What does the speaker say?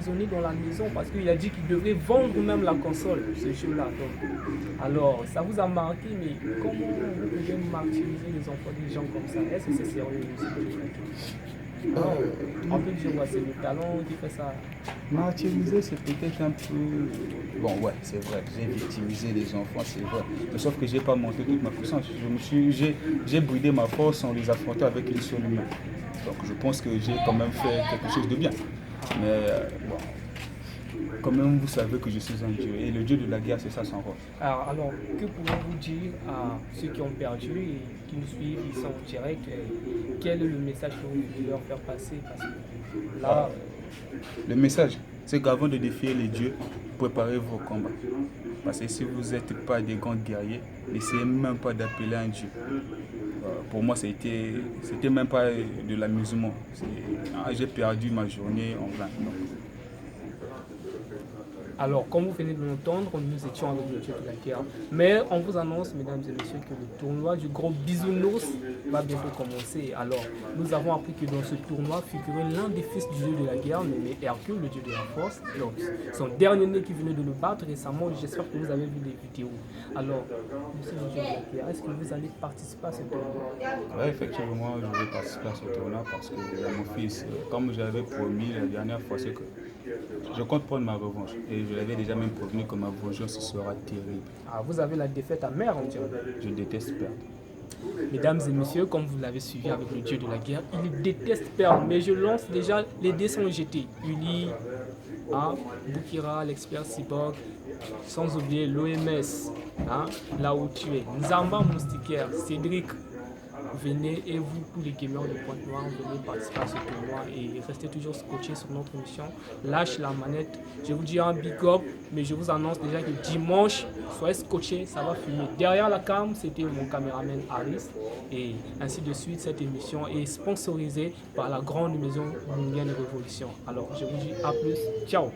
emprisonné dans la maison parce qu'il a dit qu'il devrait vendre même la console, ce jeu-là. Alors, ça vous a marqué, mais comment vous pouvez martyriser les enfants des gens comme ça? Est-ce que c'est sérieux aussi? Non, on peut dire, ouais, c'est le talent qui fait ça. Martyriser, c'est peut-être un peu... Bon, ouais, c'est vrai, j'ai victimisé les enfants, c'est vrai. Mais sauf que j'ai pas monté toute ma puissance. J'ai bridé ma force en les affrontant avec une seule main. Donc je pense que j'ai quand même fait quelque chose de bien. Mais bon, quand même, vous savez que je suis un dieu. Et le dieu de la guerre, c'est ça son rôle. Alors, que pouvez-vous dire à ceux qui ont perdu et qui nous suivent, ils sont en direct, quel est le message que vous voulez leur faire passer? Parce que là, Le message, c'est qu'avant de défier les dieux, préparez vos combats. Parce que si vous n'êtes pas des grands guerriers, n'essayez même pas d'appeler un dieu. Pour moi, c'était même pas de l'amusement. J'ai perdu ma journée en vain. Donc, alors, comme vous venez de l'entendre, nous étions avec le dieu de la guerre. Mais on vous annonce, mesdames et messieurs, que le tournoi du gros bisounours va bientôt commencer. Alors, nous avons appris que dans ce tournoi figurait l'un des fils du dieu de la guerre, nommé Hercule, le dieu de la force. Donc, son dernier né qui venait de le battre récemment. J'espère que vous avez vu les vidéos. Alors, monsieur le dieu de la guerre, est-ce que vous allez participer à ce tournoi? oui, effectivement, je vais participer à ce tournoi parce que mon fils, comme j'avais promis la dernière fois, c'est que je compte prendre ma revanche. Et je l'avais déjà même prévenu que ma vengeance sera terrible. Ah, vous avez la défaite amère, on dirait. Je déteste perdre. Mesdames et messieurs, comme vous l'avez suivi avec le dieu de la guerre, il déteste perdre. Mais je lance déjà, les dés sont jetés. Uli, hein, Bukira, l'expert cyborg, sans oublier l'OMS, hein, là où tu es. Nzamba Moustiquaire, Cédric, venez et vous, tous les gamers de Pointe Noire, venez participer à ce tournoi et restez toujours scotchés sur notre émission. Lâche la manette. Je vous dis un big up, mais je vous annonce déjà que dimanche, soyez scotchés, ça va fumer. Derrière la cam, c'était mon caméraman Harris et ainsi de suite. Cette émission est sponsorisée par la grande maison Mungian Révolution. Alors, je vous dis à plus. Ciao.